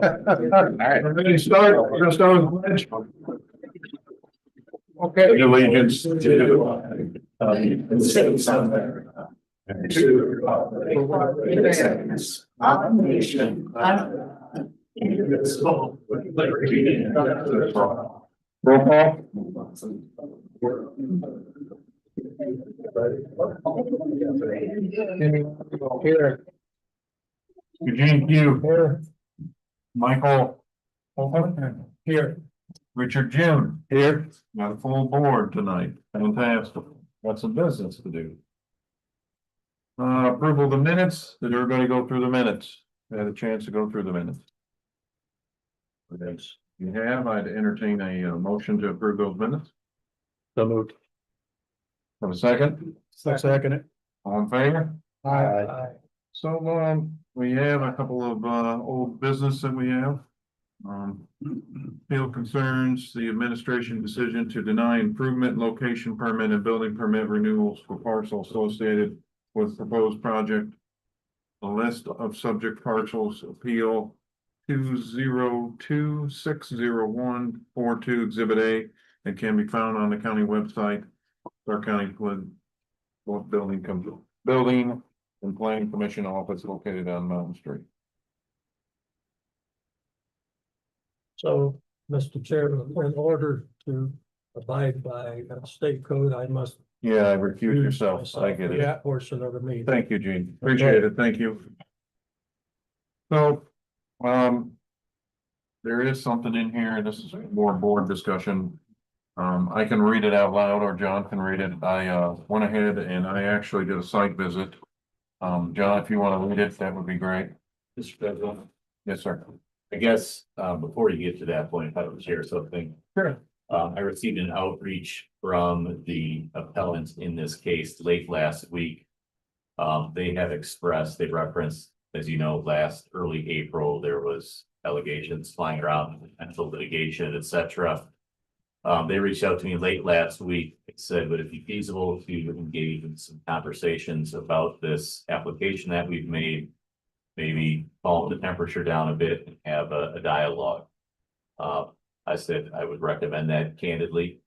right, we're gonna start with the pledge. Okay. Allegiance to the United States of America and to the republic for its stands, one nation, indivisible, with liberty and justice for all. Roll call. Here. Eugene Pugh, Here. Michael Here. Richard June. Here. Got a full board tonight. Fantastic. Got some business to do. Approval of the minutes. Did everybody go through the minutes? Had a chance to go through the minutes? Yes, you have. I'd entertain a motion to approve those minutes. So moved. Have a second? Second it. All in favor? Aye. So, we have a couple of, old business that we have. Field concerns the administration decision to deny improvement, location permit and building permit renewals for parcels associated with proposed project. A list of subject parcels appeal 202-60142 Exhibit A and can be found on the county website. Our county building and planning commission office located on Mountain Street. So, Mr. Chairman, in order to abide by state code, I must. Yeah, recuse yourself. I get it. That portion of the meeting. Thank you, Gene. Appreciate it. Thank you. So, there is something in here, and this is more board discussion. I can read it out loud or John can read it. I went ahead and I actually did a site visit. John, if you want to read it, that would be great. Mr. President, Yes, sir. I guess, before you get to that point, if I would share something. Sure. I received an outreach from the appellant in this case late last week. They have expressed, they referenced, as you know, early April, there was allegations flying around, potential litigation, etc. They reached out to me late last week. It said, would it be feasible to engage in some conversations about this application that we've made? Maybe calm the temperature down a bit and have a dialogue. I said I would recommend that candidly.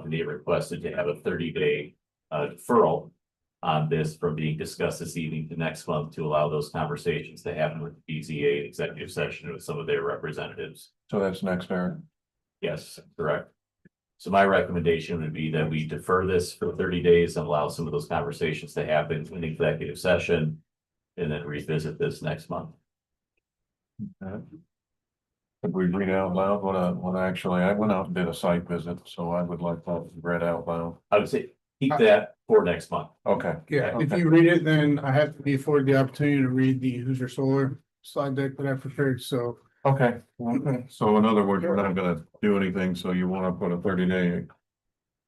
They requested to have a 30-day deferral on this from being discussed this evening to next month to allow those conversations to happen with the BZA executive session with some of their representatives. So that's next, Aaron. Yes, correct. So my recommendation would be that we defer this for 30 days and allow some of those conversations to happen in the executive session. And then revisit this next month. Could we read out loud what actually, I went out and did a site visit, so I would like that read out loud. I would say keep that for next month. Okay. Yeah, if Okay. you read it, then I have to be afforded the opportunity to read the Hoosier Solar slide deck that I prepared, so. Okay, so in other words, we're not gonna do anything, so you wanna put a 30-day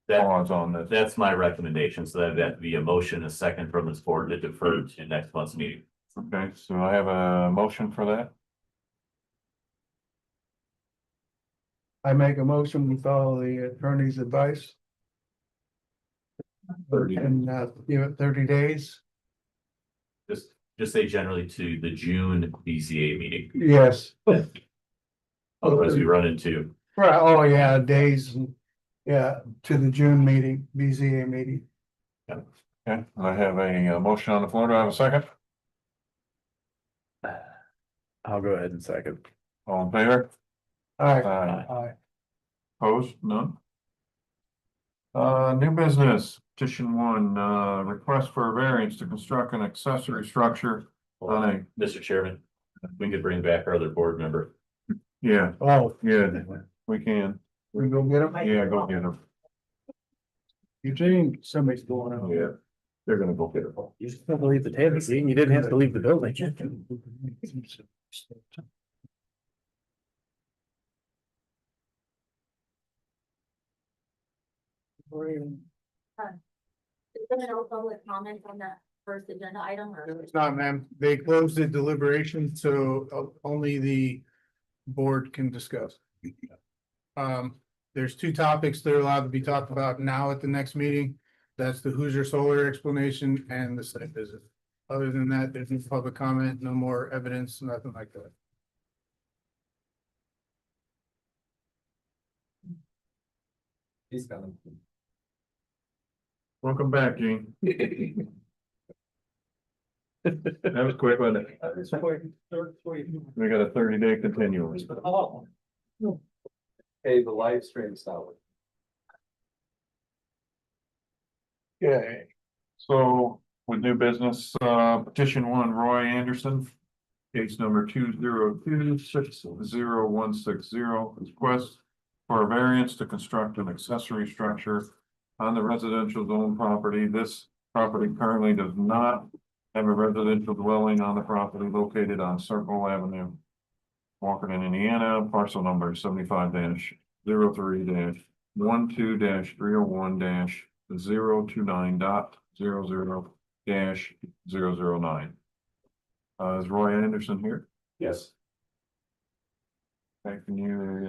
pause on this. That's my recommendation. So that'd be a motion, a second from this board to defer to next month's meeting. Okay, so I have a motion for that. I make a motion, we follow the attorney's advice. 30. And give it 30 days. Just say generally to the June BZA meeting. Yes. Otherwise we run into, Right, oh yeah, days, yeah, to the June meeting, BZA meeting. Okay, I have a motion on the floor. Do I have a second? I'll go ahead and second. All in favor? Aye. Aye. Opposed? None. New business, petition 1, request for a variance to construct an accessory structure on Mr. Chairman, we could bring back our other board member. yeah, Oh, we can. we go get him? Yeah, go get them. Eugene, somebody's going on. Yeah, they're gonna go get her. You just can't leave the table, see, you didn't have to leave the building. Is there no public comment on that first agenda item or? It's not, ma'am. They closed the deliberation, so only the board can discuss. There's 2 topics that are allowed to be talked about now at the next meeting. That's the Hoosier Solar explanation and the site visit. Other than that, there's no public comment, no more evidence, nothing like that. He's coming. Welcome back, Gene. That was quick, wasn't it? It's quick, short, sweet. We got a 30-day continuance. Oh, Hey, the live stream stopped. Okay, so with new business, petition one, Roy Anderson. Case number 202-60160, request for a variance to construct an accessory structure on the residential zone property. This property currently does not have a residential dwelling on the property located on Circle Avenue, Walker, Indiana, parcel number 75-03-12-309.009-009. Is Roy Anderson here? Yes. Okay, can you,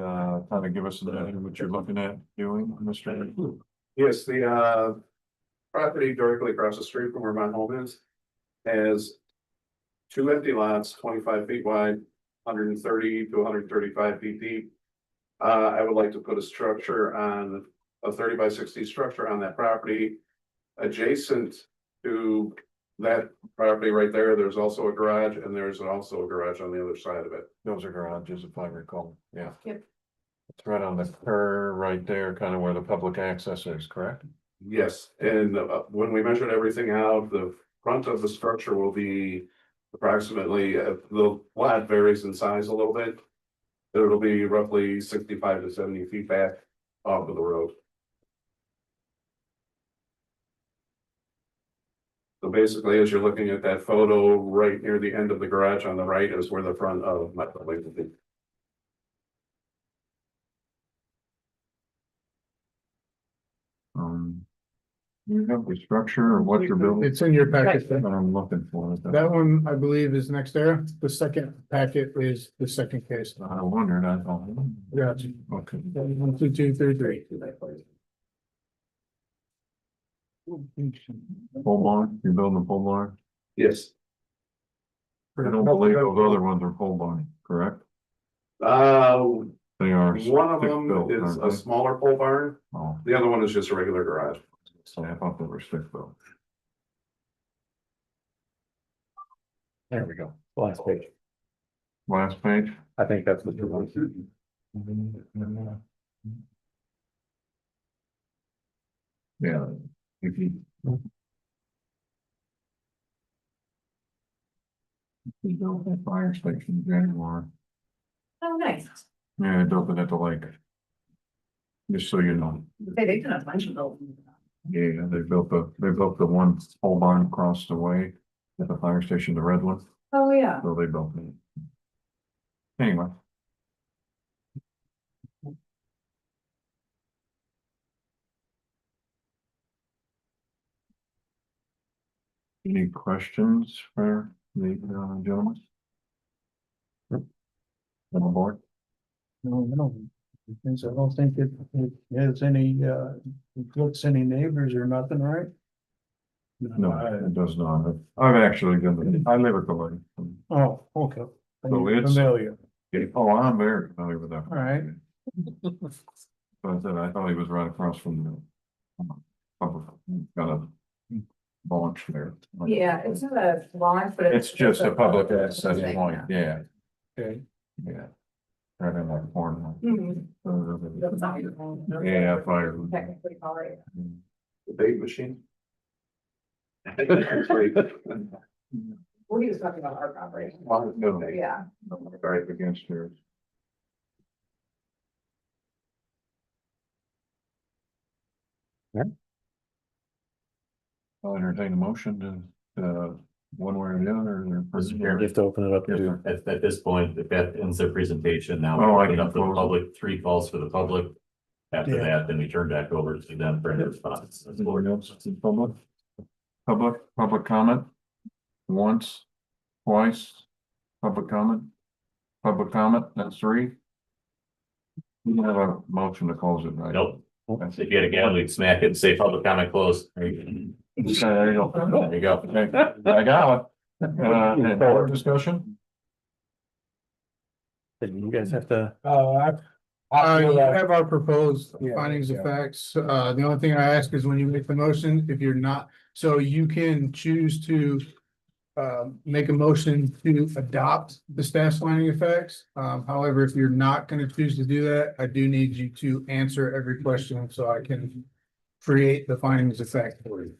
kind of give us an idea what you're looking at doing, Mr. Yes, the property directly across the street from where my home is has two empty lots, 25 feet wide, 130 to 135 feet deep. I would like to put a structure on a 30 by 60 structure on that property. Adjacent to that property right there, there's also a garage, and there's also a garage on the other side of it. Those are garages, if I recall, yeah. Yep. It's right on the curve, right there, kind of where the public access is, correct? Yes, and when we measured everything out, the front of the structure will be approximately, the lot varies in size a little bit. It'll be roughly 65 to 70 feet back off of the road. So basically, as you're looking at that photo, right near the end of the garage on the right is where the front of my building will be. You have the structure or what you're building? It's in your packet. What I'm looking for. That one, I believe, is next there. The second packet is the second case. I wondered, I thought. Gotcha. Okay. 1, 2, 2, 3, 3. Pole barn, you're building a pole barn? Yes. I don't believe those other ones are pole barn, correct? They are. One of them stick-built, is aren't a they? smaller pole barn. Oh, The other one is just a regular garage. so I thought they were stick built. There we go. Last page. Last page. I think that's what you want. Yeah. If you. You built that fire station in January. Oh, nice. Yeah, I built it at the lake. Just so you know. They can have a bunch of those. Yeah, they built the one pole barn across the way at the fire station, the red one, Oh, yeah. so they built it. Anyway. Any questions for the gentleman? On the board? No, no. Because I don't think it has any, looks any neighbors or nothing, right? No, it does not. I've actually been, I live at the lake. Oh, okay. So it's- Familiar. Oh, I'm very familiar with that. All right. But I said, I thought he was right across from the. Got a launch there. Yeah, it's not a launch, but It's just a public access point, yeah, Okay. yeah. Right in that corner. Mhm. Yeah, Yeah, fire. technically, all right. The bait machine. Well, he was talking about our property. No, Yeah. right against yours. I'll entertain a motion to, one way or the other. Mr. You Chairman, have to open it up Yes, to. sir. at this point, if that ends the presentation, now Oh, I we open can up the close it. public, 3 calls for the public. After Yeah. that, then we turn back over to them for any response. Board else in public? Public comment? Once, twice, public comment? Public comment, that's 3. We can have a motion to close it, right? Nope. If you had a gun, we'd smack it and say public comment closed. There you Okay, there you go. go. There you go. Okay, I got it. Any more discussion? Then you guys have to, I You have our proposed Yeah, findings of yeah. facts. The only thing I ask is when you make the motion, if you're not, so you can choose to make a motion to adopt the staff's finding of facts. However, if you're not gonna choose to do that, I do need you to answer every question so I can create the findings of fact for you.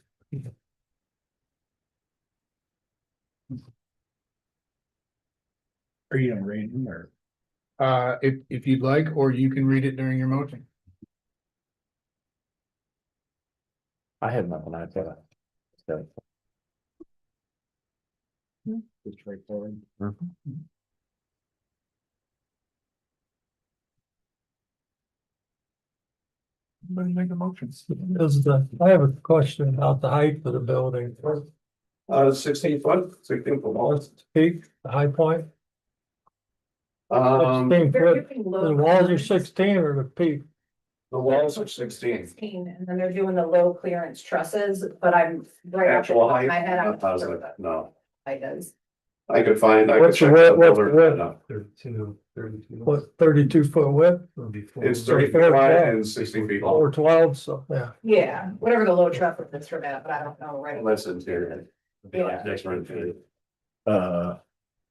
Are you gonna read them or? If you'd like, or you can read it during your motion. I have nothing, I thought. So. Just straightforward. Anybody make a motion? I have a question about the height of the building. 16 foot wall. What's the peak, the high point? 16 They're foot, giving the low walls are clearance. 16 or the peak? The walls are 16. 16, and then they're doing the low clearance trusses, but I'm right off the Actual top of height, my head, I'm not not sure positive, what no. that height is. I could find, I could What's the check. width- the what's the builder, width? no. 32. What, 32 foot width? It's So 30 feet 4 wide 12. and 16 feet long. Or 12, so, yeah. Yeah, whatever the low truss is for that, but I don't know right. Less interior. Yeah. That's right. interior. Uh,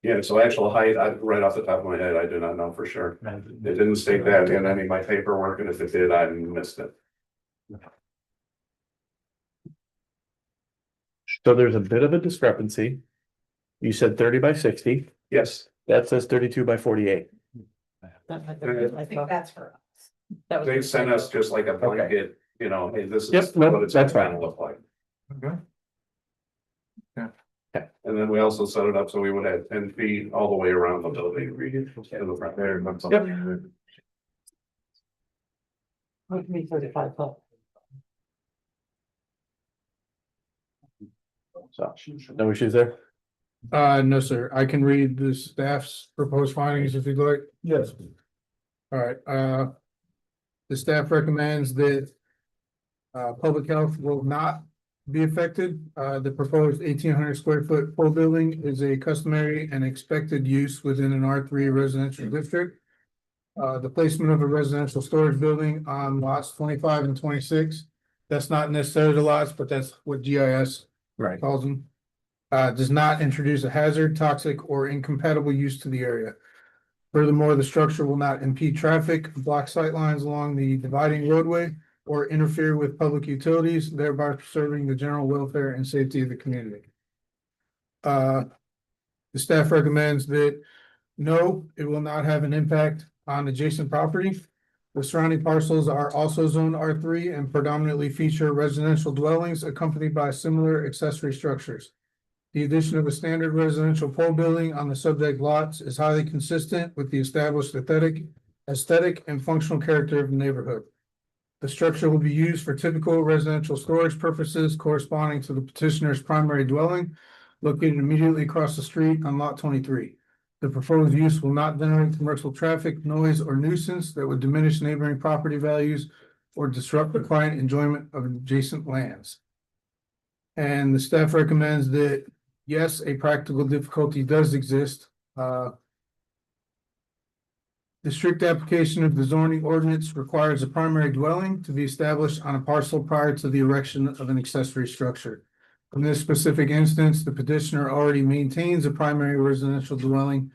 Yeah, so actual height, right off the top of my head, I do not know for sure. It didn't state that in any of my paperwork, and if it did, I missed it. so there's a bit of a discrepancy. You said 30 by 60, Yes, that says 32 by 48. I think that's for us. That was they sent us just like a blanket, you know, hey, this Yep, is no, what it's that's gonna fine. look like. Okay. And then we also set it up so we would have 10 feet all the way around the building. In the front. There, that's Yep. something. What do you mean 35 foot? So, no issues there? No, sir. I can read the staff's proposed findings if you'd like. Yes. All right, the staff recommends that public health will not be affected. The proposed 1,800 square foot pole building is a customary and expected use within an R3 residential district. The placement of a residential storage building on lots 25 and 26, that's not necessarily the lots, but that's what GIS Right. calls them. Does not introduce a hazard, toxic, or incompatible use to the area. Furthermore, the structure will not impede traffic, block sight lines along the dividing roadway, or interfere with public utilities, thereby preserving the general welfare and safety of the community. The staff recommends that no, it will not have an impact on adjacent property. The surrounding parcels are also zoned R3 and predominantly feature residential dwellings accompanied by similar accessory structures. The addition of a standard residential pole building on the subject lots is highly consistent with the established aesthetic and functional character of the neighborhood. The structure will be used for typical residential storage purposes corresponding to the petitioner's primary dwelling located immediately across the street on lot 23. The proposed use will not generate commercial traffic, noise, or nuisance that would diminish neighboring property values or disrupt the client enjoyment of adjacent lands. And the staff recommends that, yes, a practical difficulty does exist. The strict application of the zoning ordinance requires a primary dwelling to be established on a parcel prior to the erection of an accessory structure. In this specific instance, the petitioner already maintains a primary residential dwelling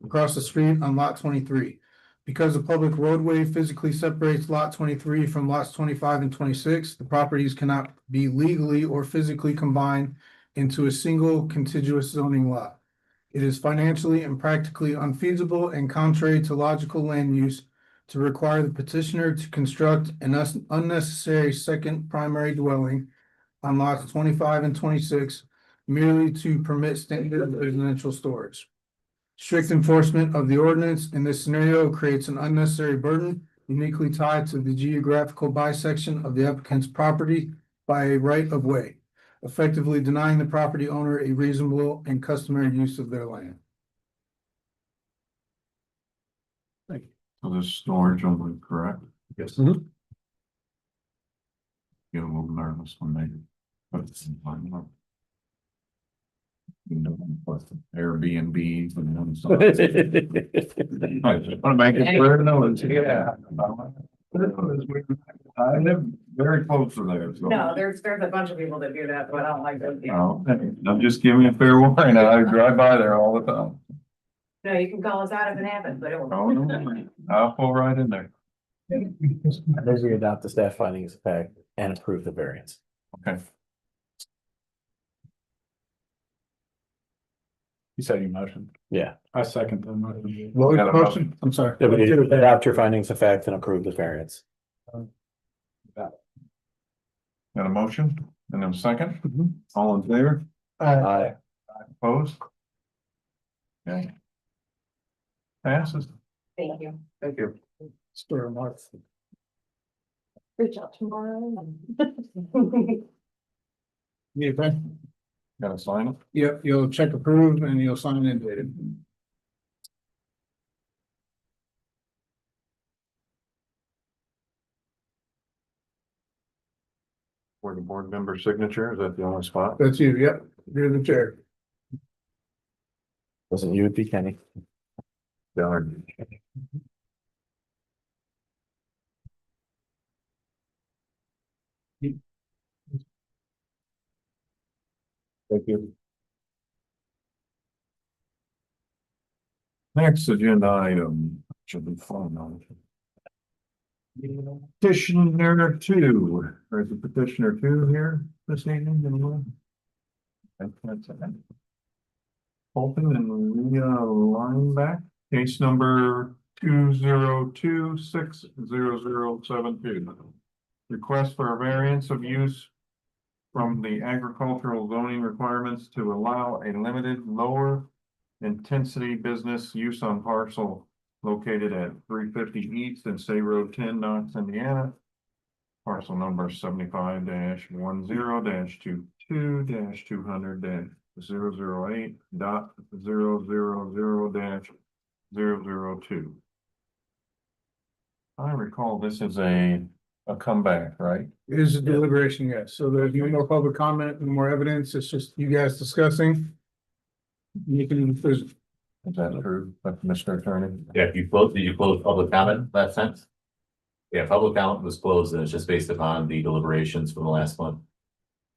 across the street on lot 23. Because a public roadway physically separates lot 23 from lots 25 and 26, the properties cannot be legally or physically combined into a single contiguous zoning lot. It is financially and practically unfeasible and contrary to logical land use to require the petitioner to construct an unnecessary second primary dwelling on lots 25 and 26 merely to permit standard residential storage. Strict enforcement of the ordinance in this scenario creates an unnecessary burden uniquely tied to the geographical bisection of the applicant's property by a right of way, effectively denying the property owner a reasonable and customary use of their land. So this storage only, correct? yes. Get a little nervous when they. Put this in line. Airbnbs and stuff. I just wanna make it clear, no, it's, yeah. I live very close to there, so. No, there's a bunch of people that do that, but I don't like those people. Oh, I'm just giving you a fair warning, I drive by there all the time. No, you can call us out if it happens, but it will. Oh, no, I'll pull right in there. I move we adopt the staff findings of fact and approve the variance. Okay, You said you motion. Yeah. I second the motion. What was Got the a question? I'm sorry. Yeah, we need to adopt your findings of fact and approve the variance. got a motion and a second, all in favor, Aye. opposed? Okay. Passes. Thank you. Thank you. Store marks. Reach out tomorrow. Yeah, okay. Gotta sign it. Yep, you'll check approve and you'll sign in dated. For the board member signature, is that the only spot? That's you, yep, you're the chair. Wasn't you, it'd be Kenny. Darn. Thank you. Next agenda item should be fun. Petitioner two, there's a petitioner two here this evening, anyone? That's it. Open and Leah Lineback, case number 202600072. Request for a variance of use from the agricultural zoning requirements to allow a limited lower intensity business use on parcel located at 350 East and State Road 10, Knox, Indiana. Parcel number 75-10-22-200-008.000-002. I recall this is a comeback, right? It is a deliberation, yes, so there's no more public comment, no more evidence, it's just you guys discussing. You can, there's, Is that true, Mr. Attorney? Yeah, did you close public comment last time? Yeah, public comment was closed and it's just based upon the deliberations from the last month.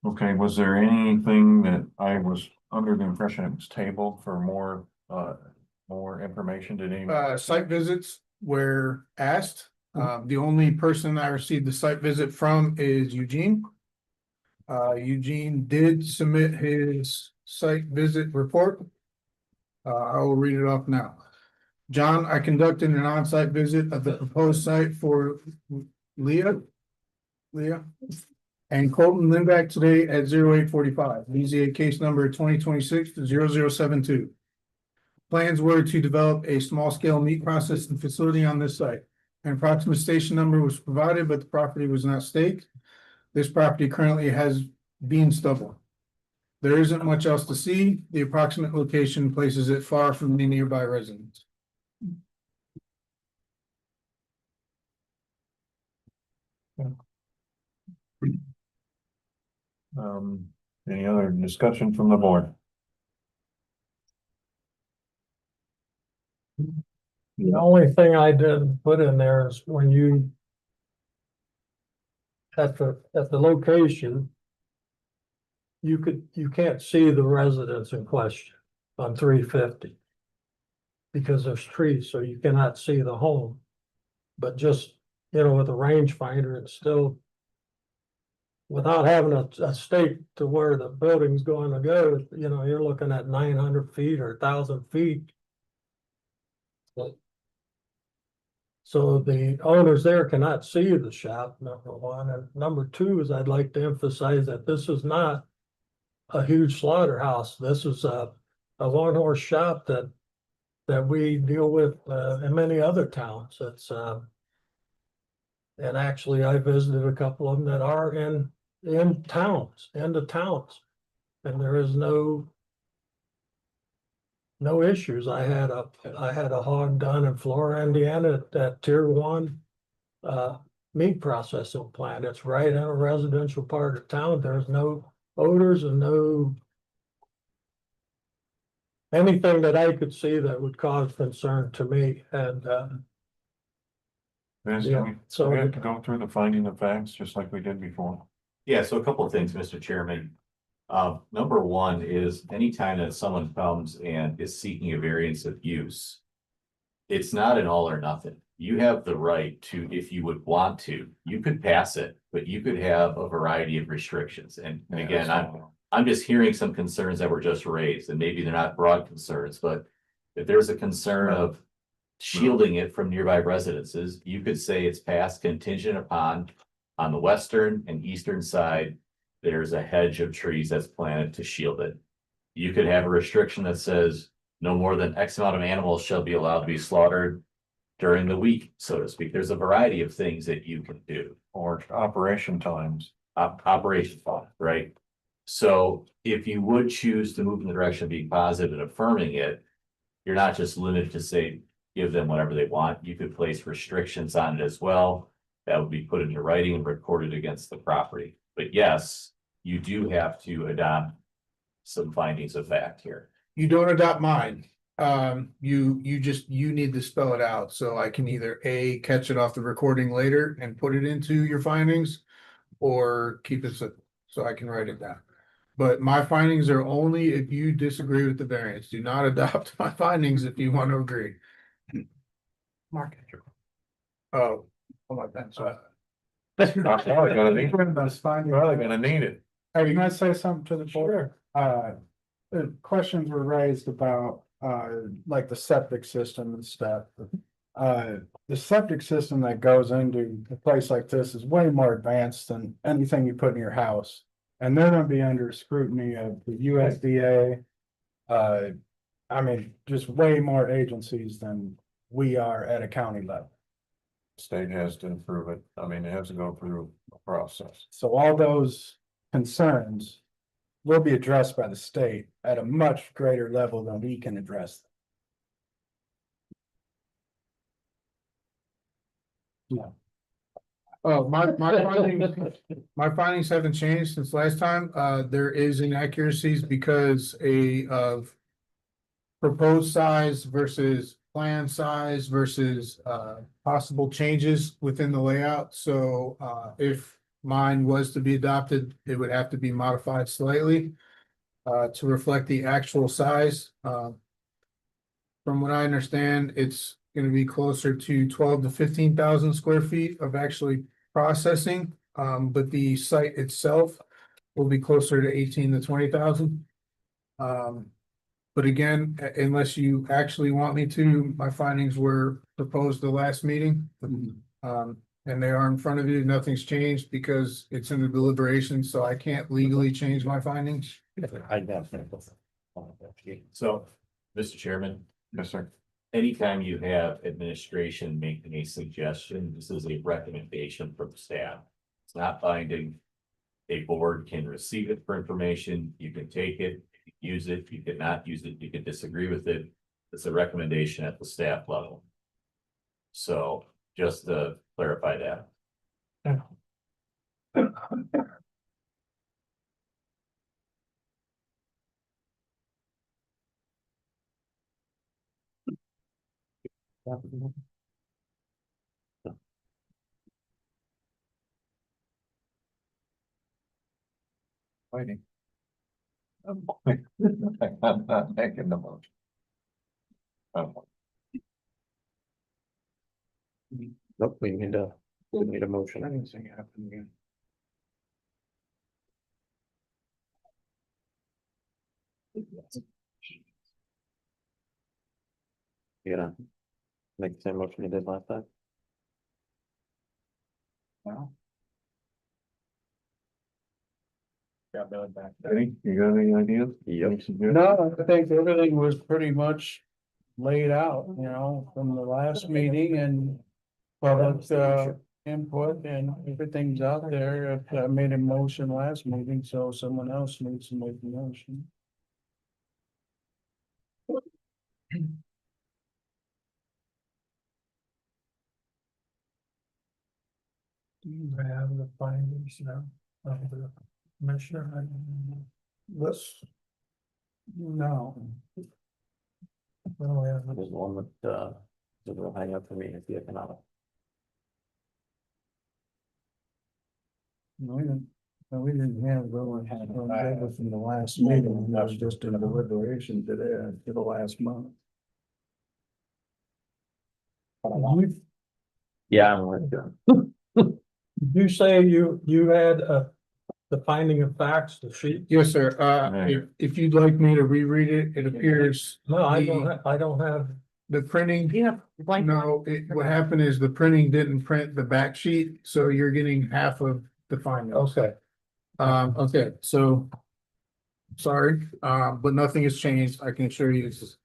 Okay, was there anything that I was under the impression it was tabled for more information? Did any? site visits were asked. The only person I received the site visit from is Eugene. Eugene did submit his site visit report. I will read it off now. John, I conducted an on-site visit of the proposed site for Leah and Colton Lindback today at 0845. BZA case number 2026-0072. Plans were to develop a small-scale meat processing facility on this site. An approximate station number was provided, but the property was not staked. This property currently has bean stubble. There isn't much else to see. The approximate location places it far from the nearby residents. Any other discussion from the board? The only thing I didn't put in there is when you at the location, you can't see the residence in question on 350 because there's trees, so you cannot see the home. But just, with a rangefinder, it's still, without having a stake to where the building's going to go, you're looking at 900 feet or 1,000 feet. So the owners there cannot see the shop, number one, and number two is I'd like to emphasize that this is not a huge slaughterhouse. This is a one-horse shop that we deal with in many other towns. It's and actually I visited a couple of them that are in the towns, and there is no issues. I had a hog done in Florida, Indiana at Tier 1 meat processing plant. It's right in a residential part of town. There's no odors and no anything that I could see that would cause concern to me and, Vince, Yeah, do so we have to go through the finding of facts just like we did before? Yeah, so a couple of things, Mr. Chairman. Number one is anytime that someone comes and is seeking a variance of use. It's not an all or nothing. You have the right to, if you would want to, you could pass it, but you could have a variety of restrictions. And Yeah, again, that's all. I'm just hearing some concerns that were just raised, and maybe they're not broad concerns, but if there's a concern of shielding it from nearby residences, you could say it's passed contingent upon on the western and eastern side, there's a hedge of trees that's planted to shield it. You could have a restriction that says no more than X amount of animals shall be allowed to be slaughtered during the week, so to speak. There's a variety of things that you can do. Or operation times. Operation thought, right? So if you would choose to move in the direction of being positive and affirming it, you're not just limited to say, give them whatever they want. You could place restrictions on it as well. That would be put into writing and recorded against the property. But yes, you do have to adopt some findings of fact here. You don't adopt mine. You need to spell it out, so I can either A, catch it off the recording later and put it into your findings. Or keep it so I can write it down. But my findings are only if you disagree with the variance. Do not adopt my findings if you want to agree. Mark. Oh, hold on, Ben, sorry. Probably gonna need, That's fine. probably gonna need it. Hey, can I say something to the board? The questions were raised about, like the septic system and stuff. The septic system that goes into a place like this is way more advanced than anything you put in your house. And they're gonna be under scrutiny of the USDA. I mean, just way more agencies than we are at a county level. State has to approve it. I mean, it has to go through a process. So all those concerns will be addressed by the state at a much greater level than we can address them. Oh, my findings haven't changed since last time. There is inaccuracies because of proposed size versus plan size versus possible changes within the layout. So if mine was to be adopted, it would have to be modified slightly to reflect the actual size. From what I understand, it's going to be closer to 12 to 15,000 square feet of actually processing. But the site itself will be closer to 18 to 20,000. But again, unless you actually want me to, my findings were proposed the last meeting. And they are in front of you. Nothing's changed because it's in the deliberation, so I can't legally change my findings. So, Mr. Chairman, Yes, sir. anytime you have administration making a suggestion, this is a recommendation from staff. It's not binding. A board can receive it for information. You can take it, you can use it, you cannot use it, you can disagree with it. It's a recommendation at the staff level. So just to clarify that. Waiting. I'm not making the motion. Nope, we need a motion. Anything happen again? You gonna make the same motion you did last time? Eddie, you got any ideas? Yep. Any suggestions? No, I think everything was pretty much laid out, from the last meeting and public, input and everything's out there. I made a motion last meeting, so someone else needs to make a motion. Do you have the findings now of the commissioner? Let's. No. Oh, yeah. There's one with, the real hang up for me is the economic. We didn't have, we only had, that was in the last meeting, that was just in deliberation today, for the last month. Yeah, I'm with you. Did you say you had the finding of facts, the sheet? Yes, sir. Yeah. If you'd like me to reread it, it appears No, I don't have, the printing. Yeah. No, what happened is the printing didn't print the back sheet, so you're getting half of the findings. okay. Okay, so. Sorry, but nothing has changed. I can assure you this is.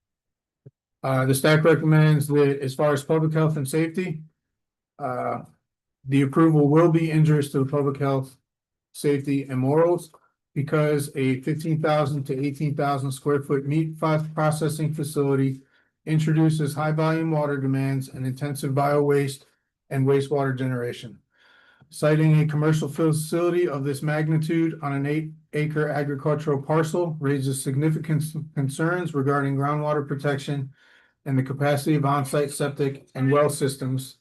The staff recommends that as far as public health and safety. The approval will be injurious to the public health, safety and morals. Because a 15,000 to 18,000 square foot meat processing facility. Introduces high volume water demands and intensive bio waste and wastewater generation. Citing a commercial facility of this magnitude on an 8-acre agricultural parcel raises significant concerns regarding groundwater protection. And the capacity of on-site septic and well systems.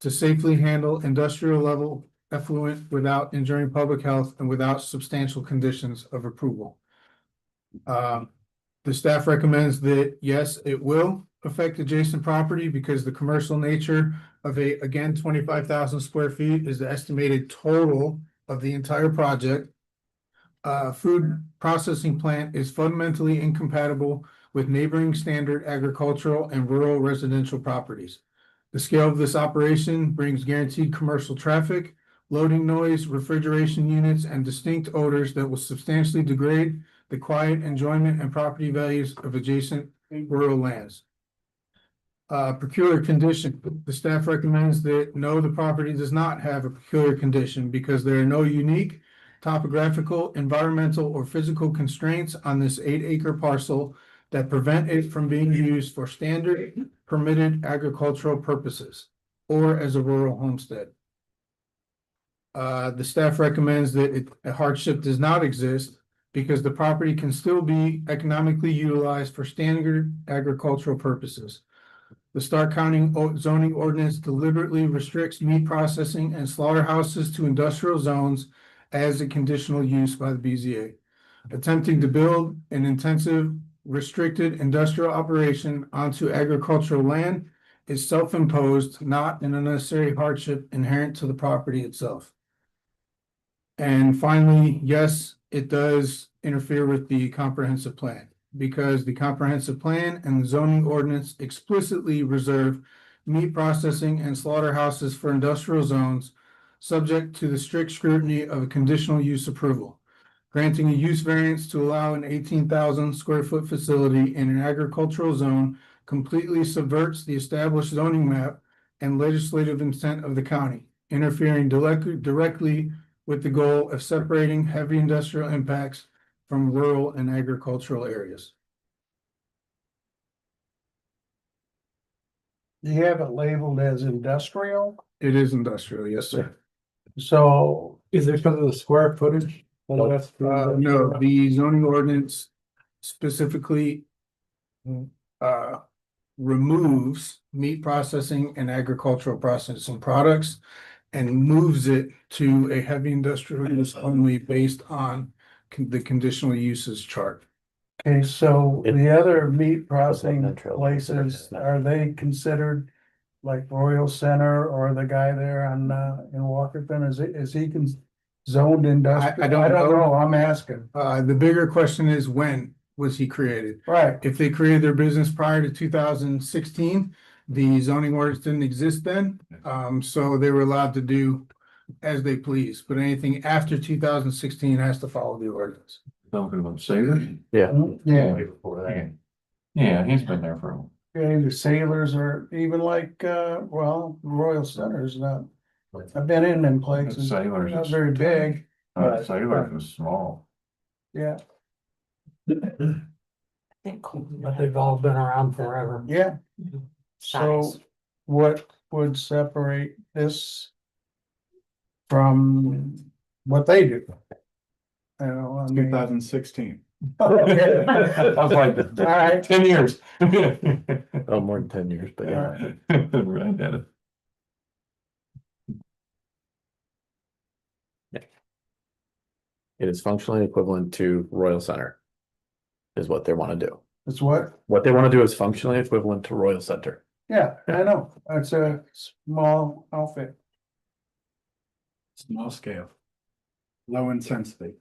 To safely handle industrial level effluent without injuring public health and without substantial conditions of approval. The staff recommends that, yes, it will affect adjacent property because the commercial nature of again, 25,000 square feet is the estimated total of the entire project. Food processing plant is fundamentally incompatible with neighboring standard agricultural and rural residential properties. The scale of this operation brings guaranteed commercial traffic, loading noise, refrigeration units, and distinct odors that will substantially degrade the quiet enjoyment and property values of adjacent rural lands. Peculiar condition. The staff recommends that no, the property does not have a peculiar condition because there are no unique topographical, environmental, or physical constraints on this 8-acre parcel that prevent it from being used for standard permitted agricultural purposes or as a rural homestead. The staff recommends that a hardship does not exist because the property can still be economically utilized for standard agricultural purposes. The Stark County zoning ordinance deliberately restricts meat processing and slaughterhouses to industrial zones as a conditional use by the BZA. Attempting to build an intensive restricted industrial operation onto agricultural land is self-imposed, not an unnecessary hardship inherent to the property itself. And finally, yes, it does interfere with the comprehensive plan because the comprehensive plan and the zoning ordinance explicitly reserve meat processing and slaughterhouses for industrial zones subject to the strict scrutiny of a conditional use approval. Granting a use variance to allow an 18,000 square foot facility in an agricultural zone completely subverts the established zoning map and legislative intent of the county, interfering directly with the goal of separating heavy industrial impacts from rural and agricultural areas. You have it labeled as industrial, It is industrial, yes, sir. so is it because of the square footage? No, the zoning ordinance specifically removes meat processing and agricultural processing products and moves it to a heavy industrial use only based on the conditional uses chart. Okay, so the other meat processing That trail. places, are they considered like Royal Center or the guy there on in Walkerton, is he zoned industrial? I don't know. I'm asking. The bigger question is, when was he created? Right, If they created their business prior to 2016, the zoning ordinance didn't exist then. So they were allowed to do as they please, but anything after 2016 has to follow the ordinance. Talking about Sailors? Yeah. yeah, Way before that. Yeah, he's been there for a while. okay, the sailors are even like, well, Royal Center is not, I've been in them places, Sailors not is- very big, Sailors was small. yeah, But they've all been around forever. yeah. So Size. what would separate this from what they do? I don't know, I mean, 2016. I was like, All right. 10 years. oh, more than 10 years, but yeah. Right at it. It is functionally equivalent to Royal Center. Is what they want to do. It's what? What they want to do is functionally equivalent to Royal Center. Yeah, I know. It's a small outfit, Small scale. low intensity.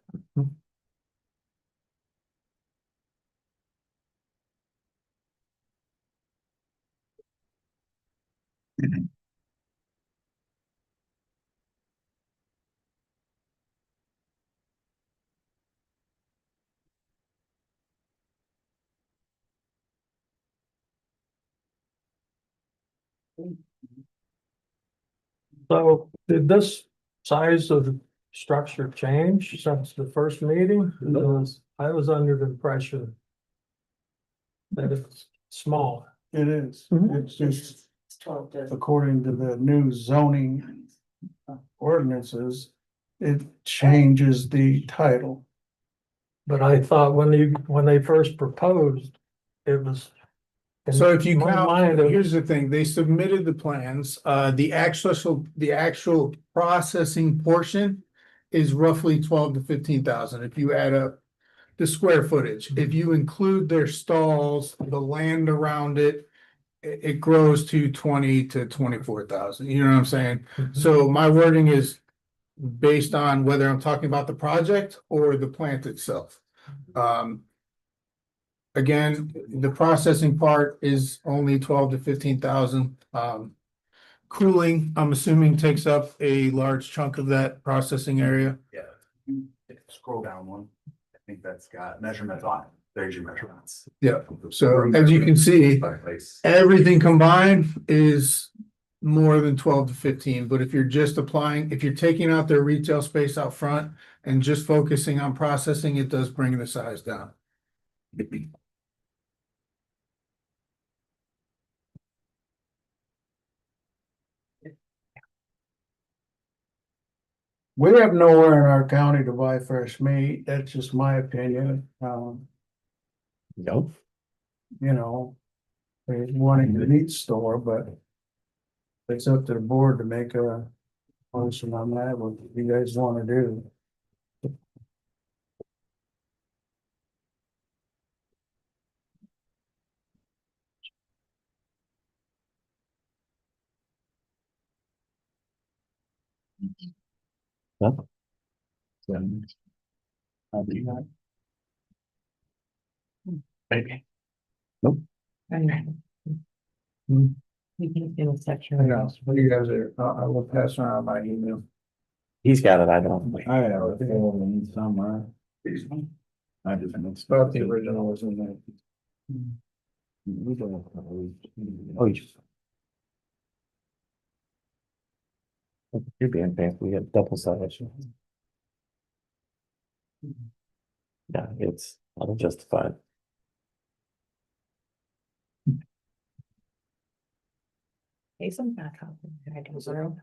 So did this size of the structure change since the first meeting? Because I was under the impression that it's small. It is. Mhm. It's just according to the new zoning ordinances, it changes the title. But I thought when they first proposed, it was. in So if you my mind, count, it here's the thing, they submitted the plans, the actual processing portion is roughly 12 to 15,000 if you add up the square footage. If you include their stalls, the land around it, it grows to 20 to 24,000, you know what I'm saying? So my wording is based on whether I'm talking about the project or the plant itself. Again, the processing part is only 12 to 15,000. Cooling, I'm assuming takes up a large chunk of that processing area. Yeah. Scroll down one. I think that's got measurements on it. There's your measurements. Yeah, so as you can see, By place. everything combined is more than 12 to 15, but if you're just applying, if you're taking out their retail space out front and just focusing on processing, it does bring the size down. We have nowhere in our county to buy fresh meat. That's just my opinion. Nope. You know, there's one in the meat store, but it's up to the board to make a motion on that, what you guys want to do. Maybe. Nope. I know, what do you guys are, I will pass around my email. He's got it, I don't. I have a feeling somewhere. I just. But the original was in there. Oh, you just. You're being fancy, we got double sided. Yeah, it's unjustified. Hey, some backup. I do zero.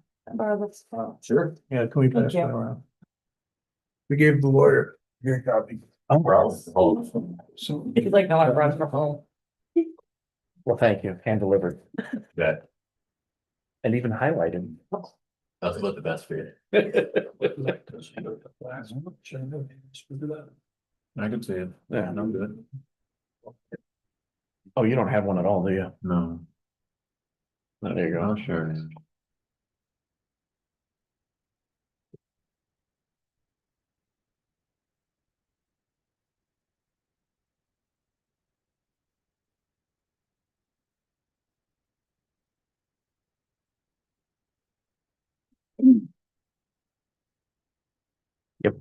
Sure. Yeah, can we pass Thank you. that around? We gave the lawyer your copy. Oh, So. If you'd like, no, I brought it from home. well, thank you, hand delivered, That, and even highlighted. that's about the best for you. I can see it. Yeah. I'm good. Oh, you don't have one at all, do you? No, No, there you go. I'll share it. Yep.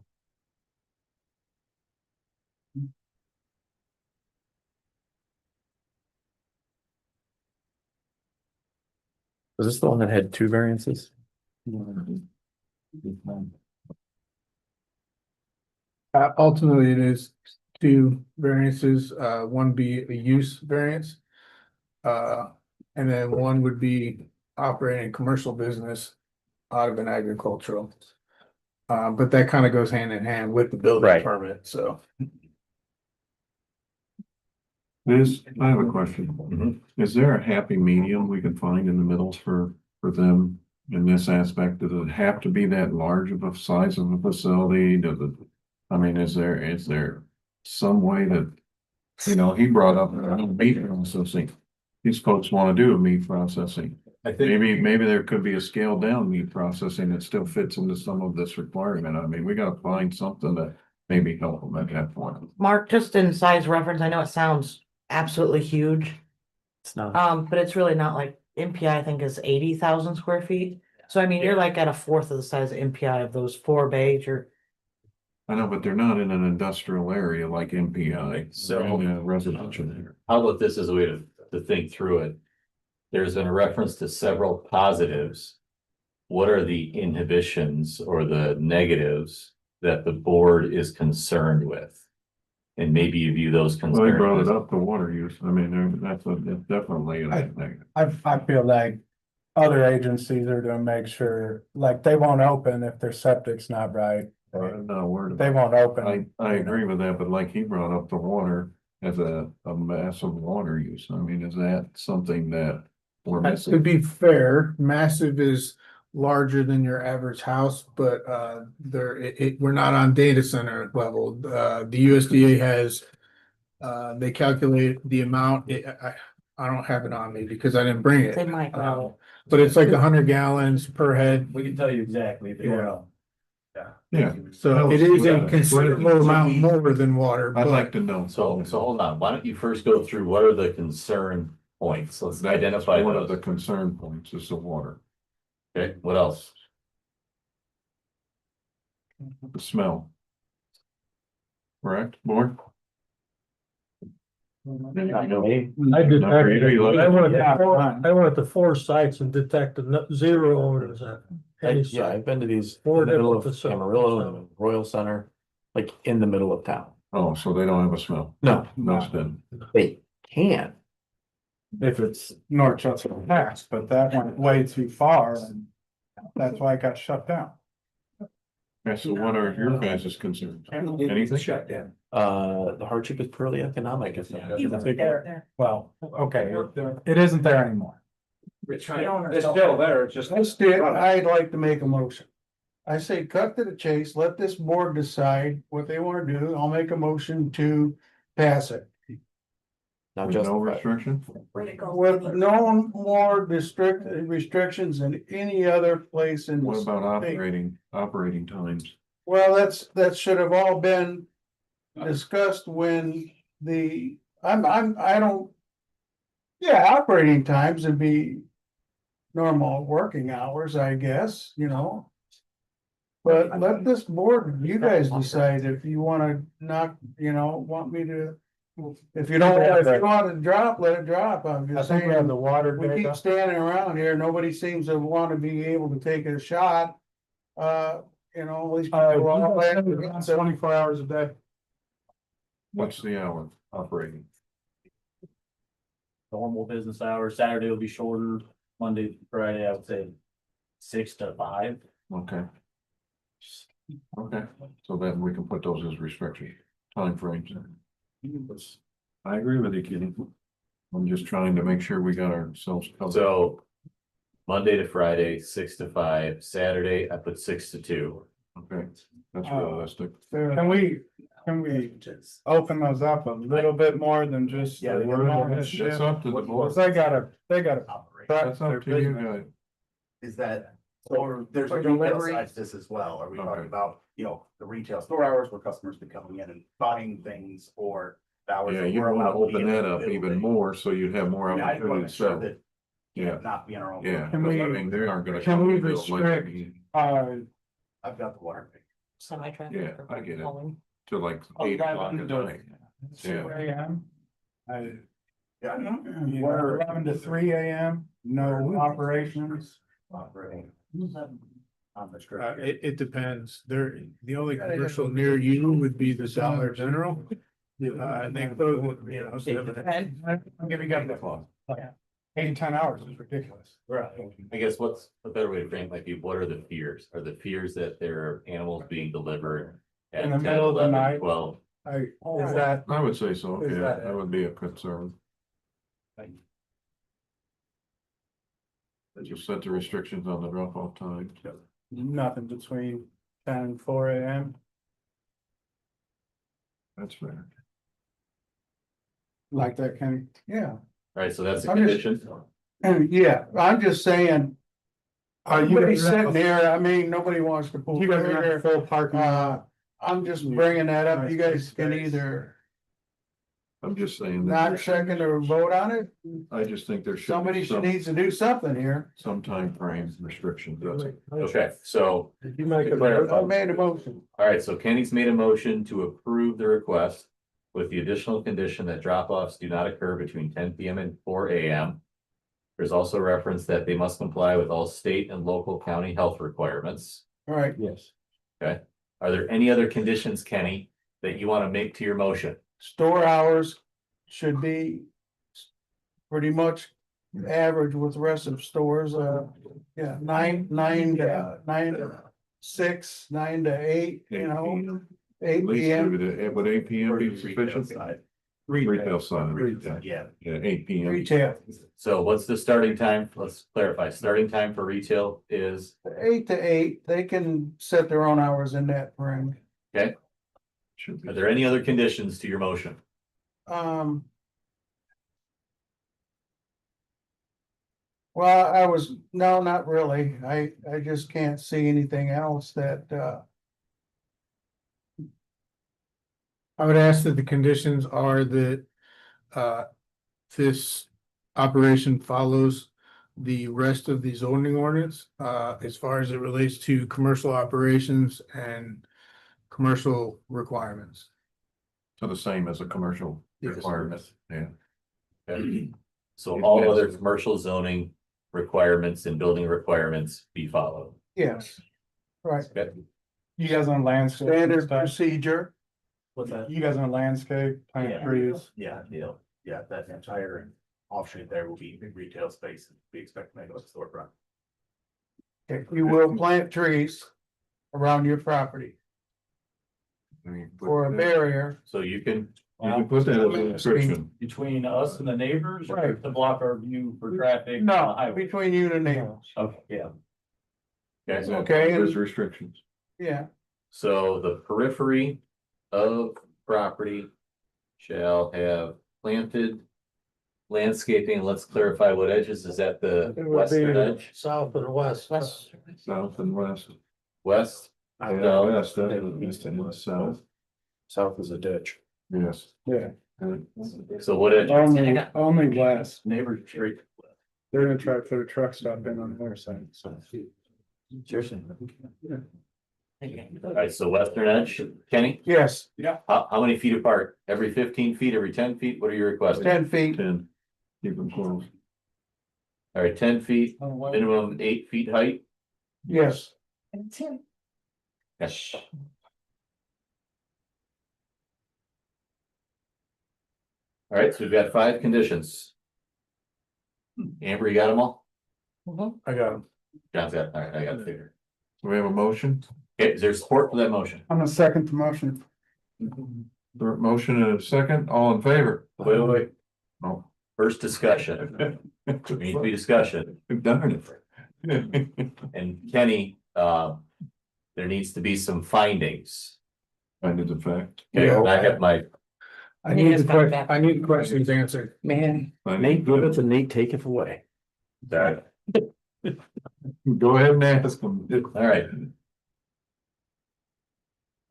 Was this the one that had two variances? Ultimately, it is two variances, one be a use variance. And then one would be operating a commercial business out of an agricultural. But that kind of goes hand in hand with the building Right. permit, so. I have a question. Is there a happy medium we can find in the middle for them in this aspect? Does it have to be that large of a size of a facility? Does it, I mean, is there some way that, you know, he brought up meat processing. These folks want to do a meat processing. I think, Maybe there could be a scaled down meat processing that still fits into some of this requirement. I mean, we gotta find something that maybe help them at that point. Mark, just in size reference, I know it sounds absolutely huge. It's not. But it's really not. Like MPI, I think is 80,000 square feet. So I mean, you're like at a fourth of the size of MPI of those 4 bays. I know, but they're not in an industrial area like MPI, So- they're in a residential area. how about this as a way to think through it? There's been a reference to several positives. What are the inhibitions or the negatives that the board is concerned with? And maybe you view those Well, they brought concerns. it up, the water use, I mean, that's definitely a negative. I feel like other agencies are gonna make sure, like, they won't open if their septic's not right. I'm not worried They about won't open. it. I agree with that, but like he brought up the water as a massive water use, I mean, is that something that we're To missing? be fair, massive is larger than your average house, but we're not on data center level. The USDA has they calculate the amount. I don't have it on me because I didn't bring it. They might know. But it's like 100 gallons per head. We can tell you exactly if you want. Yeah. So it is a considerable amount more than water, I'd like but to know. So hold on, why don't you first go through what are the concern points? Let's identify One of the those. concern points is the water, Okay, what else? the smell. Correct, board? I Not detected, really, like- I went to 4 sites and detected 0 odors at any Yeah, site. I've been to these in 4 the middle of different facilities. Amarillo and Royal Center, like in the middle of town. Oh, so they don't have a smell? No, No spin. they can. If it's North Chester Pass, but that went way too far and that's why it got shut down. Okay, so what are your guys' concerns? Anything? Shut down. The hardship is purely economic. Well, okay, it isn't there anymore. It's still there, it's just. I'd like to make a motion. I say cut to the chase, let this board decide what they wanna do. I'll make a motion to pass it. Not With just. no restriction? With no more restrictions than any other place in the What about state. operating times? Well, that should have all been discussed when I don't. Yeah, operating times would be normal working hours, I guess, you know. But let this board, you guys decide if you wanna not, want me to. If you don't, if you want to drop, let it drop. I'm just saying. the water We keep standing around here, nobody seems to want to be able to take a shot. At least. 24 hours a day. What's the hour operating? Normal business hours, Saturday will be shorter, Monday, to Friday, I would say 6 to 5. Okay. Okay, so then we can put those as restrictions, timeframes. I agree with you, Kenny. I'm just trying to make sure we got ourselves covered. So Monday to Friday, 6 to 5, Saturday, I put 6 to 2. Okay, that's realistic. Can we open those up a little bit more than just? Yeah, It's up to the board. They gotta. That's up to you guys. Is that, or there's a For retail delivery? side to this as well, are we Okay. talking about, the retail store hours where customers be coming in and buying things or the hours? Yeah, that you we're wanna allowed to be open in that the up even building? more, so you'd have more I mean, I just wanna opportunity to make sure sell. that, Yeah. not be in our own. Yeah, Can 'cause we- I mean, they aren't gonna. can come we to the build like restrict- we- I've got the water. Semi-traffic. Yeah, I get it. Hauling. To like 8 o'clock at night. Yeah. 2 AM. Yeah, I know. 11 to 3 AM, no operations. Operating. On the strip. it depends. The only commercial near you would be the Dollar General. They close, I'm giving you that clause. 8 and 10 hours is ridiculous. I guess what's a better way to frame it might be, what are the fears? Are the fears that there are animals being delivered at In the 10, middle of the 11, night? 12 Is that, I would say so, Is yeah, that- that would be a concern. Just set the restrictions on the drop off time. nothing between 10 and 4 AM? That's fair. Like that, Kenny? Yeah. Alright, so that's a I'm just- condition. Yeah, I'm just saying. you Everybody's guys have sitting there, I mean, nobody wants to pull. You guys are gonna have trigger. full parking. I'm just bringing that up, you guys can either I'm just saying. that not there- second or vote on it, I just think there should somebody be should needs to do something here. some time frame restrictions, that's it. Okay, so, Did you make a Clarify. I motion? made a motion. alright, so Kenny's made a motion to approve the request. With the additional condition that drop offs do not occur between 10 PM and 4 AM. There's also reference that they must comply with all state and local county health requirements. All right, Yes. Okay, are there any other conditions, Kenny, that you want to make to your motion? store hours should be pretty much average with the rest of stores, yeah, 9 to 6, 9 to 8, you know, 8 At least PM. would 8 PM be sufficient? Retail side. Yeah. Yeah, 8 PM. Retail, So what's the starting time? Let's clarify. Starting time for retail is, 8 to 8, they can set their own hours in that frame. Should be. are there any other conditions to your motion? Well, no, not really. I just can't see anything else that, I would ask that the conditions are that this operation follows the rest of the zoning ordinance as far as it relates to commercial operations and commercial requirements. So the same as a commercial Yes. requirement, yeah. Okay. So all other commercial zoning requirements and building requirements be followed. yes. Right, Okay. you guys on landscape. Standard procedure, What's that? you guys on landscape, plant Yeah. trees. Yeah, that entire offshoot there will be retail space. We expect to make it a storefront. Okay, you will plant trees around your property I mean, for a barrier. So you can, You can put that as a restriction. Between us and the neighbors, or Right. to block our view for traffic? on the No, highway? between you and the neighbors. Okay, yeah. okay, Okay, There's restrictions. Yeah, so the periphery of property shall have planted landscaping. Let's clarify what edges. Is that the It would western be edge? south and west. South and west. West? Yeah, west, east and west, south, South is a ditch. yes. yeah, So what edge? only west. Neighbors straight. They're gonna try to put a truck stop in on their side, so. Alright, so western edge, Kenny, Yes, how many feet apart? Every 15 feet, every 10 feet? What are your requests? 10 feet, 10, keep them close. Alright, 10 feet, minimum 8 feet height? yes. Yes. Alright, so we've got 5 conditions. Amber, you got them all? I got them. John's got, alright, I got the figure. Do we have a motion? Okay, is there support for that motion? I'm gonna second the motion. Motion and a second, all in favor? Wait. Oh, First discussion. Needs to be discussion. darn it. And Kenny, there needs to be some findings. Finding the fact. Okay, Yeah. I have my, I need the questions answered. Man, Finding- good, and Nate, take it away. sorry, Go ahead and ask them. all right.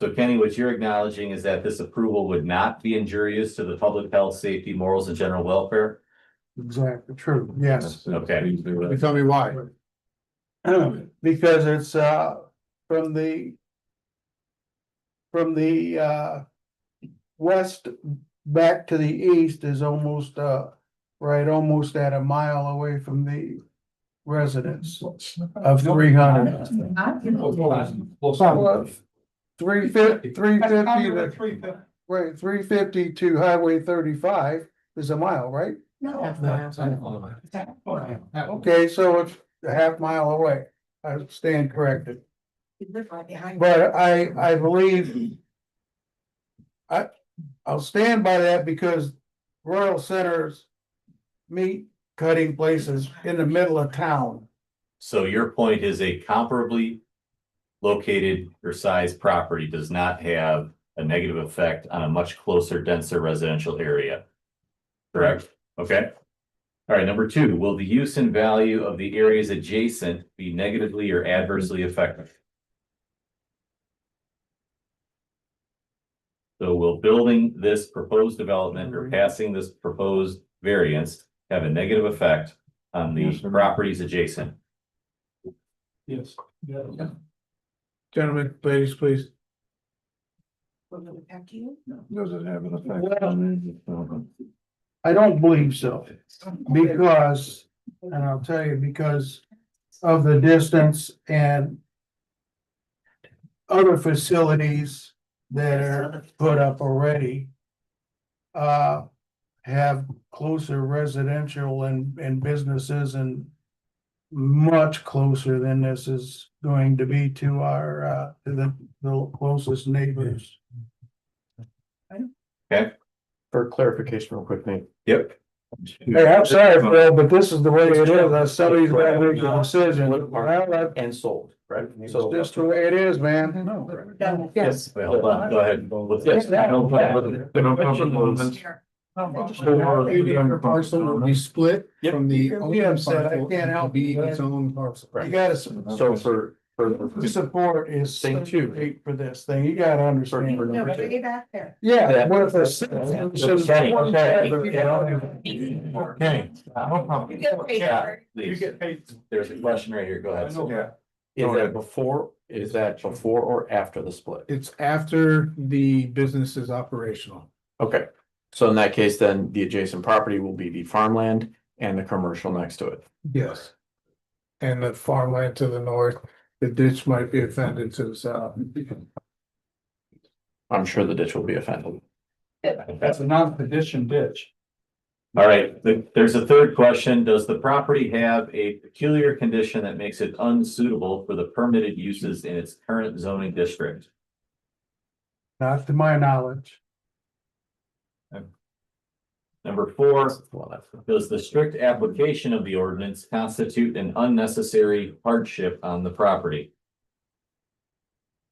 So Kenny, what you're acknowledging is that this approval would not be injurious to the public health, safety, morals, and general welfare? Exactly, true, yes. Okay. You tell me why. Because it's, from the west back to the east is almost, right, almost at a mile away from the residence of 300. 350, right, 350 to Highway 35 is a mile, right? Okay, so it's a half mile away. I stand corrected. But I believe. I'll stand by that because Royal Center's meat cutting places in the middle of town. So your point is a comparably located or sized property does not have a negative effect on a much closer, denser residential area. Correct? Okay. All right, number 2, will the use and value of the areas adjacent be negatively or adversely affected? So will building this proposed development or passing this proposed variance have a negative effect on the Yes or no? properties adjacent? Yes. Gentlemen, ladies, please. Does it have an effect? I don't believe so, because, and I'll tell you, because of the distance and other facilities that are put up already have closer residential and businesses and much closer than this is going to be to our the closest neighbors. For clarification, real quick, Nate. Yep. Hey, I'm sorry, Phil, but this is the way it is. Somebody's got to make a decision. Well, And sold, right? that's So. just the way it is, man. Yes, wait, hold on, go ahead. What's Yes, this? that- No public movements. Parcel will be split Yep. from the. Liam said, I can't help Be you. its own parcel. You gotta So for support is Thing two. great for this thing. You gotta understand. Way back there. Yeah, what if there's. Kenny, Kenny. You get paid for it. Please. There's a question right here, go ahead. Yeah. Is that before or after the split? It's after the business is operational. Okay, so in that case, then the adjacent property will be the farmland and the commercial next to it. Yes. And the farmland to the north, the ditch might be offended to the south. I'm sure the ditch will be offended. That's a non-petition ditch. All right, there's a third question. Does the property have a peculiar condition that makes it unsuitable for the permitted uses in its current zoning district? Not to my knowledge. Number 4, Well, that's. does the strict application of the ordinance constitute an unnecessary hardship on the property?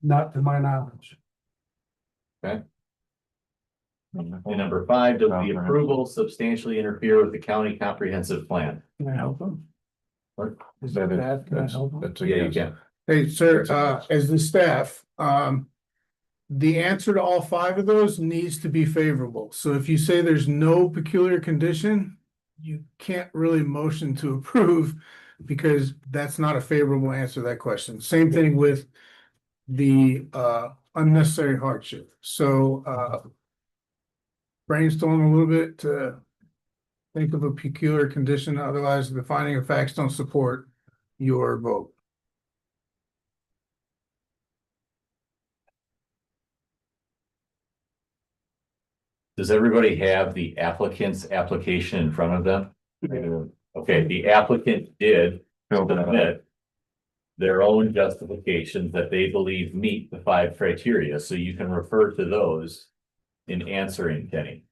Not to my knowledge. And number 5, does the approval substantially interfere with the county comprehensive plan? Can I help them? Is that it? Can I help them? That's a Yeah, you yes. can. Hey, sir, as the staff, the answer to all 5 of those needs to be favorable. So if you say there's no peculiar condition, you can't really motion to approve because that's not a favorable answer to that question. Same thing with the unnecessary hardship. So brainstorm a little bit to think of a peculiar condition, otherwise the finding of facts don't support your vote. Does everybody have the applicant's application in front of them? Okay, the applicant did submit their own justifications that they believe meet the 5 criteria, so you can refer to those in answering Kenny.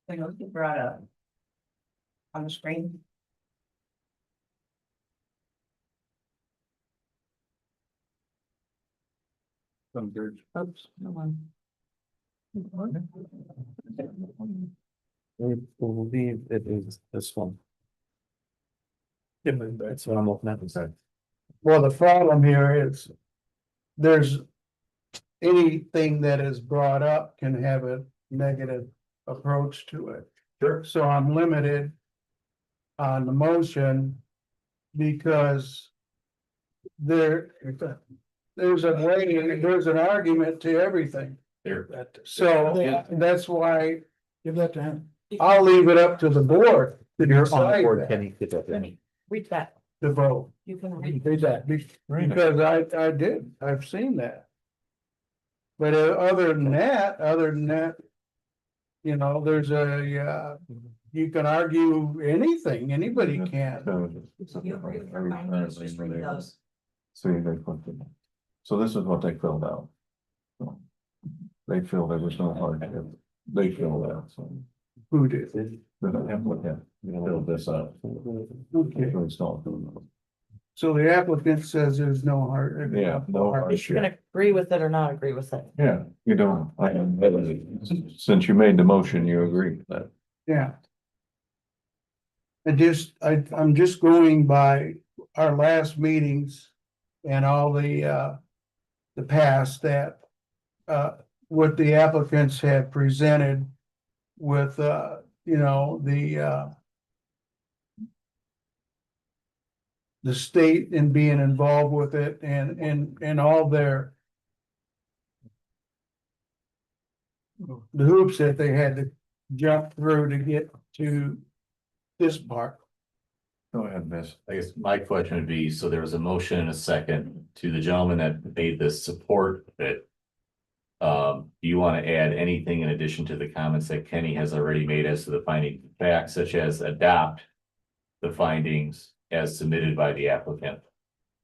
Thing you brought up on the screen. Oops, no one. I believe it is this one. That's what I'm looking at inside. Well, the problem here is there's anything that is brought up can have a negative approach to it. Sure. So I'm limited on the motion because there's an argument to everything. There. So that's why. Give that to him. I'll leave it up to the board to You're on decide board, that, Kenny. Get that in. Read that. to vote. You can read. Because I did, I've seen that. But other than that, you know, there's you can argue anything, anybody can. You agree with your findings, just read those. See, they put it. So this is what they filled out. So, they feel there was no hardship. They feel that, so. Who did? The applicant filled this out. Okay. So it's not doing it. So the applicant says there's no hard. Yeah, no You can hardship. agree with it or not agree with it. Yeah, you don't, since you made the motion, you agree with that. Yeah. I'm just going by our last meetings and all the past that, what the applicants have presented with, you know, the state and being involved with it and all their the hoops that they had to jump through to get to this part. Go ahead, miss. I guess my question would be, so there was a motion and a second to the gentleman that made this support it. Do you want to add anything in addition to the comments that Kenny has already made as to the finding of facts, such as adopt the findings as submitted by the applicant?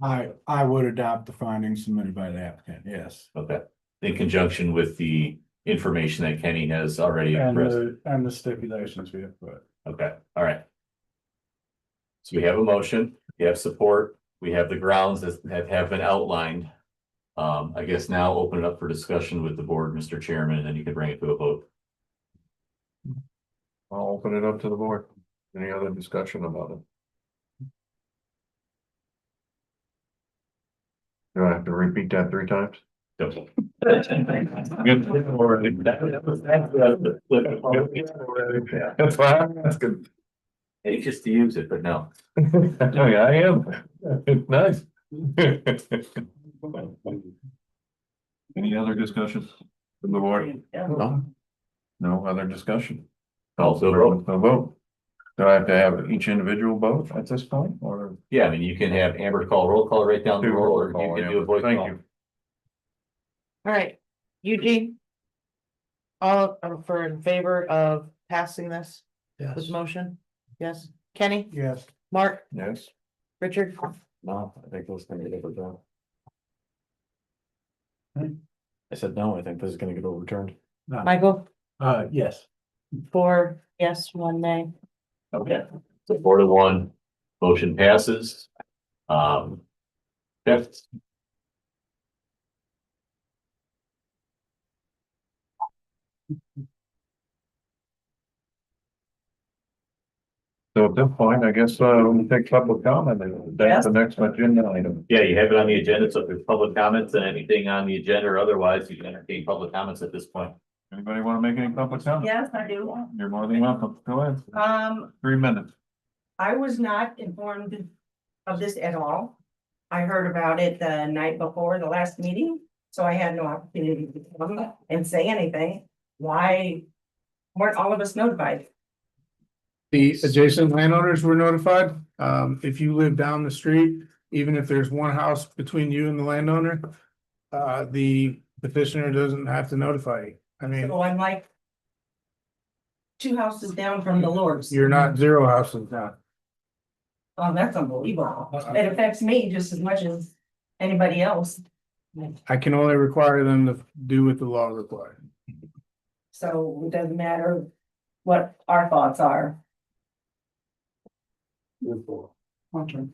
I would adopt the findings submitted by the applicant, yes. Okay, in conjunction with the information that Kenny has already expressed. And the stipulations we have put. Okay, all right. So we have a motion, we have support, we have the grounds that have been outlined. I guess now open it up for discussion with the board, Mr. Chairman, and then you can bring it to a vote. I'll open it up to the board. Any other discussion about it? Do I have to repeat that 3 times? Good. That's why I'm asking. Anxious to use it, but no. Yeah, I am. It's nice. Any other discussion from the board? No, No other discussion? Also vote. No vote. Do I have to have each individual vote at this point, or? Yeah, I mean, you can have Amber call roll call right down the Do roll, or roll call, you can yeah. do a voice Thank call. you. All right, Eugene? All for in favor of passing this with motion? Yes. Kenny? Yes. Mark? Yes. Richard? no, I think this is gonna get overturned. Hmm? I said, no, I think this is gonna get overturned. Michael? Yes. 4 yes, 1 nay. Okay, so 4-1, motion passes. Jeff, So at this point, I guess, we'll take public comment, and that's the next agenda item. yeah, you have it on the agenda, so if there's public comments and anything on the agenda or otherwise, you can entertain public comments at this point. Anybody want to make any public comment? Yes, I do. You're more than welcome. Go ahead. 3 minutes. I was not informed of this at all. I heard about it the night before the last meeting, so I had no opportunity to come and say anything. Why weren't all of us notified? The adjacent landowners were notified. If you live down the street, even if there's one house between you and the landowner, the petitioner doesn't have to notify you. I mean, So I'm like 2 houses down from the Lords. you're not 0 houses down. Oh, that's unbelievable. It affects me just as much as anybody else. I can only require them to do what the law requires. So it doesn't matter what our thoughts are. Okay.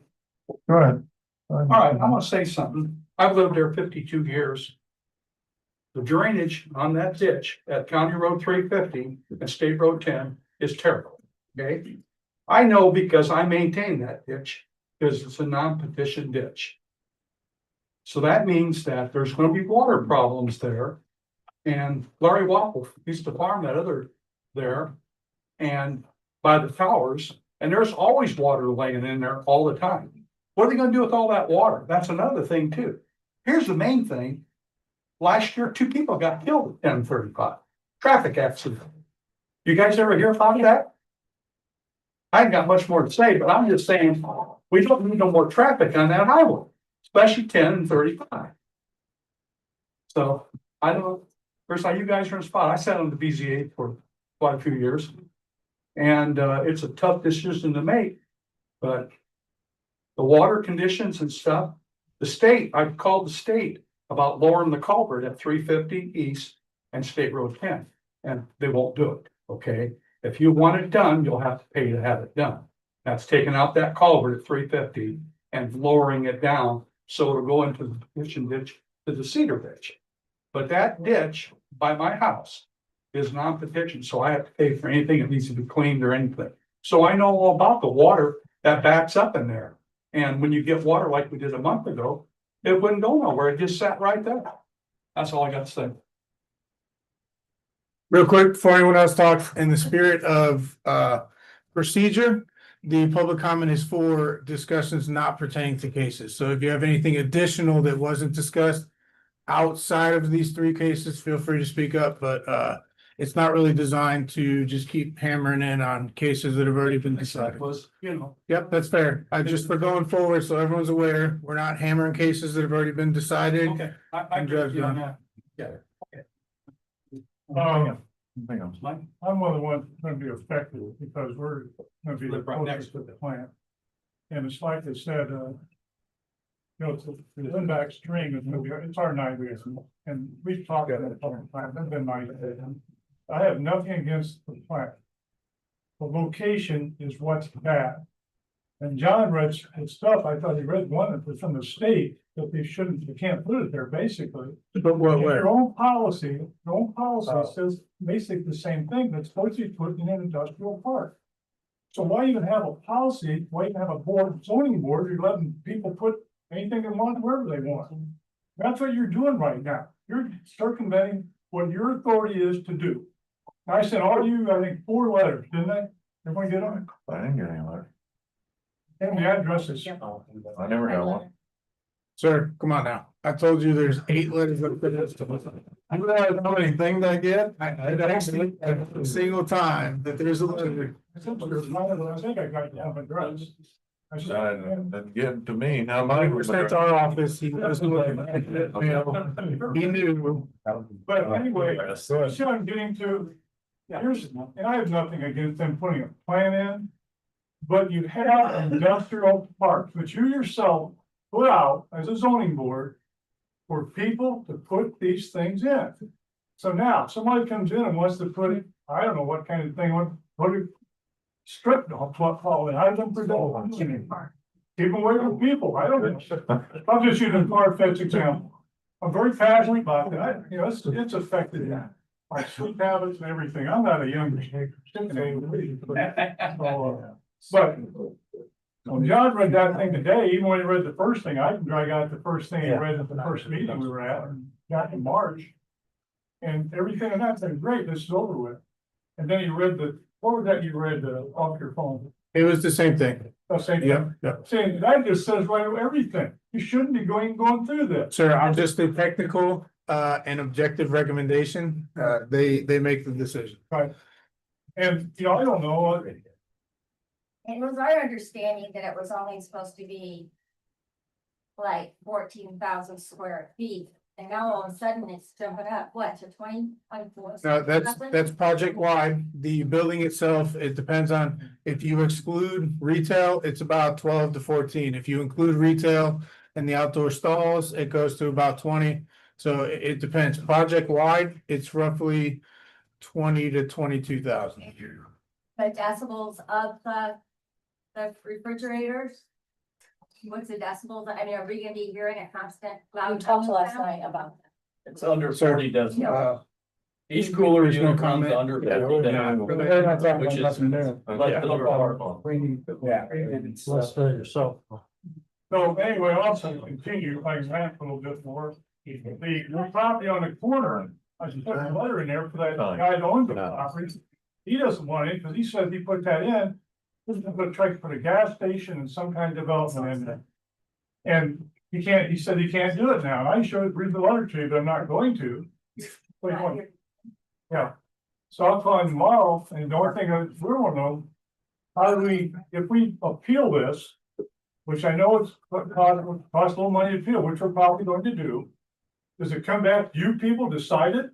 Go ahead. All right, I'm gonna say something. I've lived there 52 years. The drainage on that ditch at County Road 350 and State Road 10 is terrible, okay? I know because I maintain that ditch, because it's a non-petition ditch. So that means that there's gonna be water problems there. And Larry Waffle used to farm that other there and by the towers, and there's always water laying in there all the time. What are they gonna do with all that water? That's another thing too. Here's the main thing. Last year, 2 people got killed at 10:35, traffic accident. You guys ever hear about that? I ain't got much more to say, but I'm just saying, we don't need no more traffic on that highway, especially 10 and 35. So, I don't know, first time you guys are in a spot, I sat on the BZA for quite a few years. And it's a tough decision to make, but the water conditions and stuff, The state, I've called the state about lowering the culvert at 350 east and State Road 10, and they won't do it, okay? If you want it done, you'll have to pay to have it done. That's taking out that culvert at 350 and lowering it down, so it'll go into the petition ditch to the cedar ditch. But that ditch by my house is non-petition, so I have to pay for anything that needs to be cleaned or anything. So I know all about the water that backs up in there. And when you get water like we did a month ago, it wouldn't go nowhere. It just sat right there. That's all I got to say. Real quick, before anyone else talks, in the spirit of procedure, the public comment is for discussions not pertaining to cases. So if you have anything additional that wasn't discussed outside of these three cases, feel free to speak up, but it's not really designed to just keep hammering in on cases that have already been decided. Was, you know, Yep, that's fair. I just for going forward, so everyone's aware, we're not hammering cases that have already been decided. okay, I agree with you on that. Mike? I'm one of the ones that's gonna be affected because we're gonna be the Live right next closest to the plant. And it's like they said, it's the Lindback stream is gonna be, it's our nightmare, and we've talked about it a couple of times, it's been my. I have nothing against the plant. The location is what's bad. And John read his stuff, I thought he read one that was from the state, that they can't put it there, basically. But what And way? Your own policy says basically the same thing, that's supposed to be put in an industrial park. So why even have a policy, why even have a board, zoning board, you're letting people put anything they want wherever they want? That's what you're doing right now, you're circumventing what your authority is to do. I sent all you, I think, 4 letters, didn't I? Everyone get them? I didn't get any letter. And the addresses. I never got one. Sir, come on now. I told you there's 8 letters up there. I don't know how many things I get. I actually every single time that there's a letter. I think I got the address. That's getting to me. Now mine was. Sent to our office. He was looking at it, you know, he knew. But anyway, so I'm getting to, here's, and I have nothing against them putting a plan in. But you have an industrial park that you yourself put out as a zoning board for people to put these things in. So now somebody comes in and wants to put it, I don't know what kind of thing, what it strip, call it, I don't know. Keep away from people, I don't know. I'm just using a far-fetched example. I'm very passionate about that, it's affected my sleep habits and everything, I'm not a young. But when John read that thing today, even when he read the first thing, I can drag out the first thing he read at the first meeting we were at, back in March. And everything in that thing, great, this is over with. And then he read what was that you read off your phone? It was the same thing. Saying, Yeah. saying that just says right everything. You shouldn't be going through this. Sir, I'm just a technical and objective recommendation. They make the decision. Right. And, I don't know. It was our understanding that it was only supposed to be like 14,000 square feet, and now all of a sudden it's jumping up, what, to 24? No, that's project wide. The building itself, it depends on, if you exclude retail, it's about 12 to 14. If you include retail and the outdoor stalls, it goes to about 20. So it depends. Project wide, it's roughly 20 to 22,000. The decibels of the refrigerators? What's the decibels? I mean, are we gonna be hearing a constant loud? We talked last sound? night about that. It's under 40 decibels. No. Each cooler There's no unit runs comment. under Yeah. 50 decibels, which is less than a power. Let's say so. So anyway, also continue, I rant a little bit more. The property on the corner, I should put a letter in there for that guy that owns the property. He doesn't want it because he said he put that in. He's gonna try to put a gas station and some kind of development in there. And he said he can't do it now. I showed, read the letter to you, but I'm not going to. Yeah. So I'll call him tomorrow, and the only thing we don't know, how do we, if we appeal this, which I know it's cost a little money to appeal, which we're probably going to do. Does it come back, you people decide it?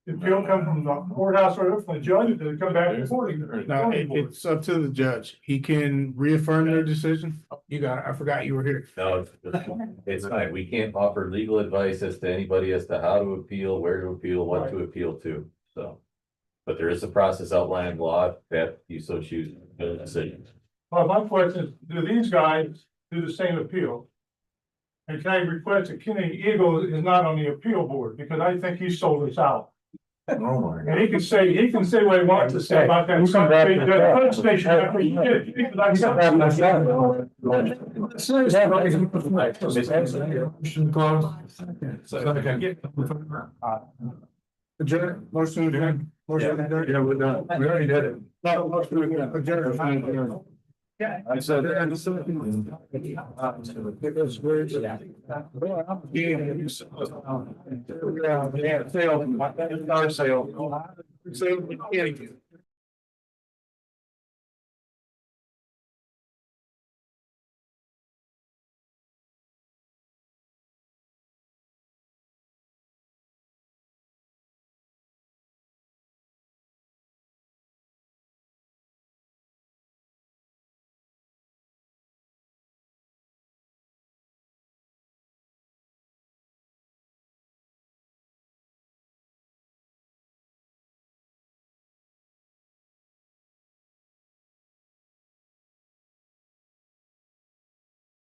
The appeal come from the courthouse or from the judge, to come back and forth. No, it's up to the judge. He can reaffirm their decision. You got it. I forgot you were here. No, it's fine. We can't offer legal advice as to anybody as to how to appeal, where to appeal, what to appeal to, so. But there is a process outlined in law that you so choose to decision. Well, my question is, do these guys do the same appeal? And can I request that Kenny Eagle is not on the appeal board, because I think he sold us out. And he can say what he wants to say about that. Substation after he did it. Because I said- Adjourn, motion adjourn. Motion adjourn. Yeah, we're done. We already did it. No, motion adjourn. Adjourn. I said. Yeah, sale. Sale.